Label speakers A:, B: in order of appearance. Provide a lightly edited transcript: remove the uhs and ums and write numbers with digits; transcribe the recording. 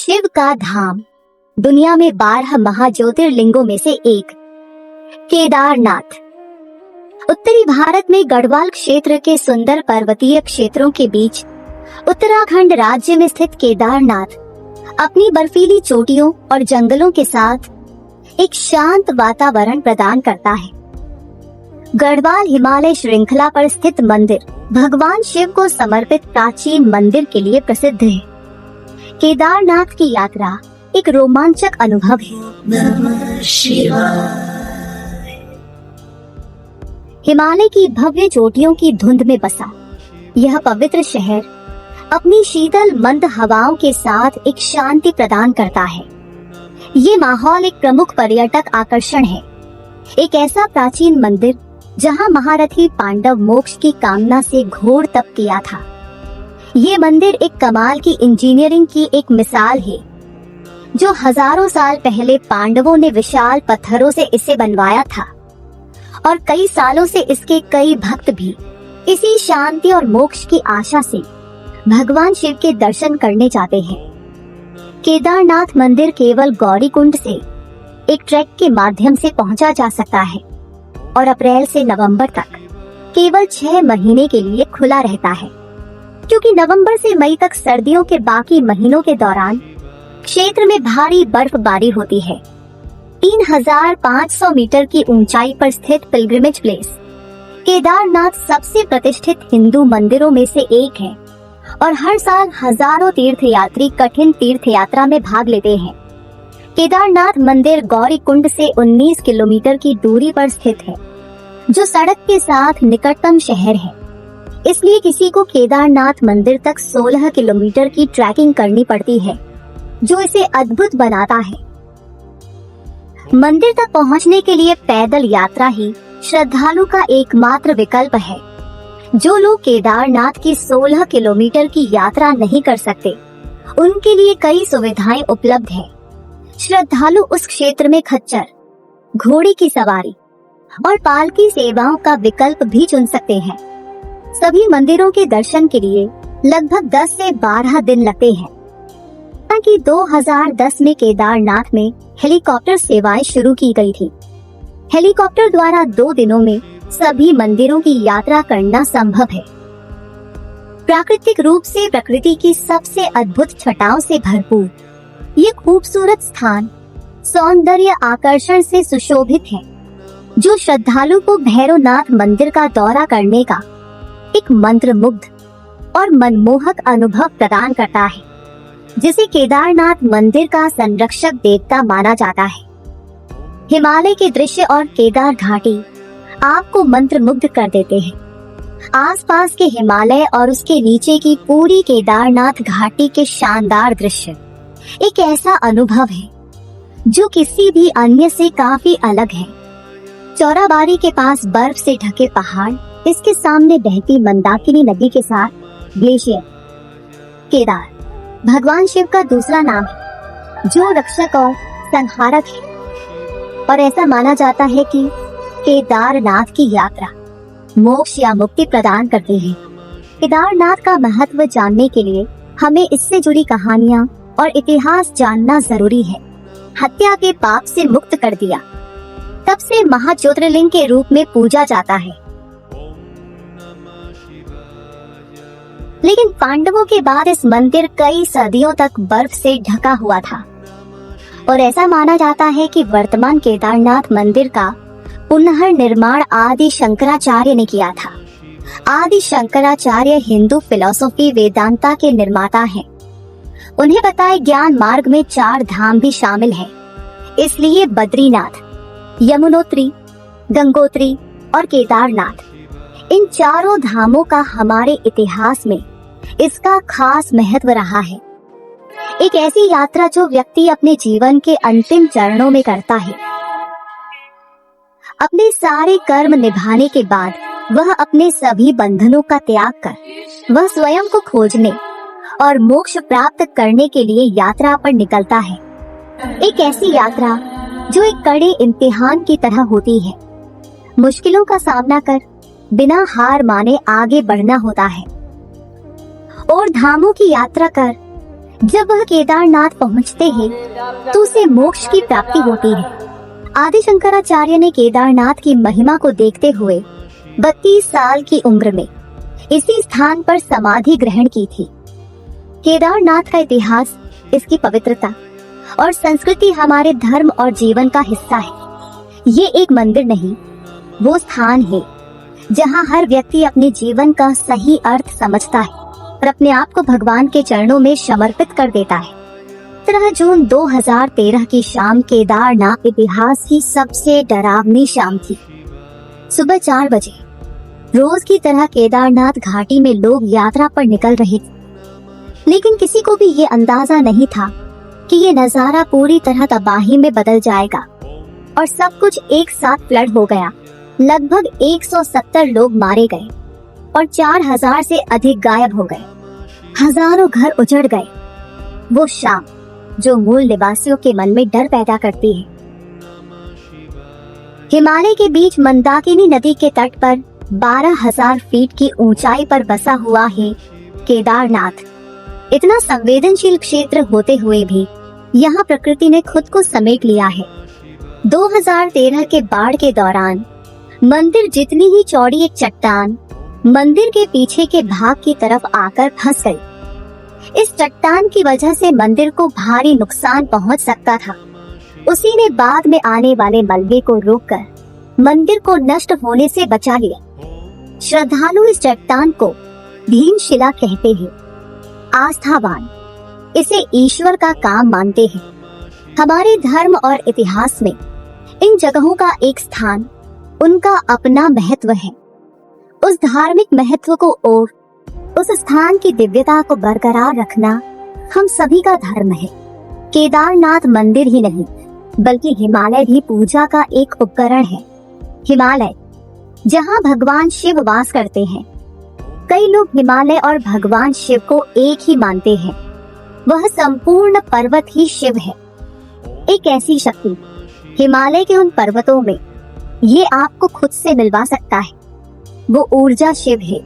A: शिव का धाम, दुनिया में 12 महाज्योतिर्लिंगों में से एक केदारनाथ। उत्तरी भारत में गढ़वाल क्षेत्र के सुंदर पर्वतीय क्षेत्रों के बीच उत्तराखंड राज्य में स्थित केदारनाथ अपनी बर्फीली चोटियों और जंगलों के साथ एक शांत वातावरण प्रदान करता है। गढ़वाल हिमालय श्रृंखला पर स्थित मंदिर भगवान शिव को समर्पित प्राचीन मंदिर के लिए प्रसिद्ध है। केदारनाथ की यात्रा एक रोमांचक अनुभव है। हिमालय की भव्य चोटियों की धुंध में बसा यह पवित्र शहर अपनी शीतल मंद हवाओं के साथ एक शांति प्रदान करता है। ये माहौल एक प्रमुख पर्यटक आकर्षण है। एक ऐसा प्राचीन मंदिर जहां महारथी पांडव मोक्ष की कामना से घोर तप किया था। ये मंदिर एक कमाल की इंजीनियरिंग की एक मिसाल है, जो हजारों साल पहले पांडवों ने विशाल पत्थरों से इसे बनवाया था और कई सालों से इसके कई भक्त भी इसी शांति और मोक्ष की आशा से भगवान शिव के दर्शन करने जाते हैं। केदारनाथ मंदिर केवल गौरीकुंड से एक ट्रैक के माध्यम से पहुंचा जा सकता है और अप्रैल से नवंबर तक केवल 6 महीने के लिए खुला रहता है, क्योंकि नवंबर से मई तक सर्दियों के बाकी महीनों के दौरान क्षेत्र में भारी बर्फबारी होती है। 3500 मीटर की ऊंचाई पर स्थित पिलग्रिमेज प्लेस केदारनाथ सबसे प्रतिष्ठित हिंदू मंदिरों में से एक है और हर साल हजारों तीर्थयात्री कठिन तीर्थ यात्रा में भाग लेते हैं। केदारनाथ मंदिर गौरीकुंड से 19 किलोमीटर की दूरी पर स्थित है, जो सड़क के साथ निकटतम शहर है। इसलिए किसी को केदारनाथ मंदिर तक 16 किलोमीटर की ट्रैकिंग करनी पड़ती है, जो इसे अद्भुत बनाता है। मंदिर तक पहुंचने के लिए पैदल यात्रा ही श्रद्धालु का एकमात्र विकल्प है। जो लोग केदारनाथ की 16 किलोमीटर की यात्रा नहीं कर सकते, उनके लिए कई सुविधाएं उपलब्ध है। श्रद्धालु उस क्षेत्र में खच्चर, घोड़े की सवारी और पालकी सेवाओं का विकल्प भी चुन सकते हैं। सभी मंदिरों के दर्शन के लिए लगभग 10 से 12 दिन लगते हैं। कि 2010 में केदारनाथ में हेलीकॉप्टर सेवाएं शुरू की गई थी। हेलीकॉप्टर द्वारा 2 दिनों में सभी मंदिरों की यात्रा करना संभव है। प्राकृतिक रूप से प्रकृति की सबसे अद्भुत छटाओं से भरपूर ये खूबसूरत स्थान सौंदर्य आकर्षण से सुशोभित है, जो श्रद्धालु को भैरवनाथ मंदिर का दौरा करने का एक मंत्रमुग्ध और मनमोहक अनुभव प्रदान करता है, जिसे केदारनाथ मंदिर का संरक्षक देवता माना जाता है। हिमालय के दृश्य और केदार घाटी आपको मंत्रमुग्ध कर देते हैं। आसपास के हिमालय और उसके नीचे की पूरी केदारनाथ घाटी के शानदार दृश्य एक ऐसा अनुभव है जो किसी भी अन्य से काफी अलग है। चौराबाड़ी के पास बर्फ से ढके पहाड़, इसके सामने बहती मंदाकिनी नदी के साथ ग्लेशियर। केदार भगवान शिव का दूसरा नाम है, जो रक्षक और संहारक है, और ऐसा माना जाता है कि केदारनाथ की यात्रा मोक्ष या मुक्ति प्रदान करती है। केदारनाथ का महत्व जानने के लिए हमें इससे जुड़ी कहानियाँ और इतिहास जानना जरूरी है। हत्या के पाप से मुक्त कर दिया, तब से महाज्योतिर्लिंग के रूप में पूजा जाता है। लेकिन पांडवों के बाद इस मंदिर कई सदियों तक बर्फ से ढका हुआ था और ऐसा माना जाता है कि वर्तमान केदारनाथ मंदिर का पुनर्निर्माण आदि शंकराचार्य ने किया था। आदि शंकराचार्य हिंदू फिलॉसफी वेदांता के निर्माता हैं। उन्हें बताए ज्ञान मार्ग में 4 धाम भी शामिल है। इसलिए बद्रीनाथ, यमुनोत्री, गंगोत्री और केदारनाथ, इन चारों धामों का हमारे इतिहास में इसका खास महत्व रहा है। एक ऐसी यात्रा जो व्यक्ति अपने जीवन के अंतिम चरणों में करता है। अपने सारे कर्म निभाने के बाद वह अपने सभी बंधनों का त्याग कर वह स्वयं को खोजने और मोक्ष प्राप्त करने के लिए यात्रा पर निकलता है। एक ऐसी यात्रा जो एक कड़े इम्तिहान की तरह होती है। मुश्किलों का सामना कर बिना हार माने आगे बढ़ना होता है और धामों की यात्रा कर जब वह केदारनाथ पहुंचते हैं तो उसे मोक्ष की प्राप्ति होती है। आदि शंकराचार्य ने केदारनाथ की महिमा को देखते हुए 32 साल की उम्र में इसी स्थान पर समाधि ग्रहण की थी। केदारनाथ का इतिहास, इसकी पवित्रता और संस्कृति हमारे धर्म और जीवन का हिस्सा है। ये एक मंदिर नहीं, वो स्थान है जहाँ हर व्यक्ति अपने जीवन का सही अर्थ समझता है और अपने आप को भगवान के चरणों में समर्पित कर देता है। 17 जून 2013 की शाम केदारनाथ इतिहास की सबसे डरावनी शाम थी। सुबह 4 बजे रोज की तरह केदारनाथ घाटी में लोग यात्रा पर निकल रहे थे, लेकिन किसी को भी ये अंदाजा नहीं था कि ये नजारा पूरी तरह तबाही में बदल जाएगा और सब कुछ एक साथ फ्लड हो गया। लगभग 170 लोग मारे गए और 4000 से अधिक गायब हो गए। हजारों घर उजड़ गए। वो शाम जो मूल निवासियों के मन में डर पैदा करती है। हिमालय के बीच मंदाकिनी नदी के तट पर 12,000 फीट की ऊंचाई पर बसा हुआ है केदारनाथ। इतना संवेदनशील क्षेत्र होते हुए भी यहाँ प्रकृति ने खुद को समेट लिया है। 2013 के बाढ़ के दौरान मंदिर जितनी ही चौड़ी एक चट्टान मंदिर के पीछे के भाग की तरफ आकर फंस गई। इस चट्टान की वजह से मंदिर को भारी नुकसान पहुंच सकता था। उसी ने बाद में आने वाले मलबे को रोककर मंदिर को नष्ट होने से बचा लिया। श्रद्धालु इस चट्टान को भीमशिला कहते हैं। आस्थावान इसे ईश्वर का काम मानते हैं। हमारे धर्म और इतिहास में इन जगहों का एक स्थान, उनका अपना महत्व है। उस धार्मिक महत्व को और उस स्थान की दिव्यता को बरकरार रखना हम सभी का धर्म है। केदारनाथ मंदिर ही नहीं बल्कि हिमालय भी पूजा का एक उपकरण है। हिमालय जहाँ भगवान शिव वास करते हैं। कई लोग हिमालय और भगवान शिव को एक ही मानते हैं। वह संपूर्ण पर्वत ही शिव है। एक ऐसी शक्ति हिमालय के उन पर्वतों में ये आपको खुद से मिलवा सकता है। वो ऊर्जा शिव है।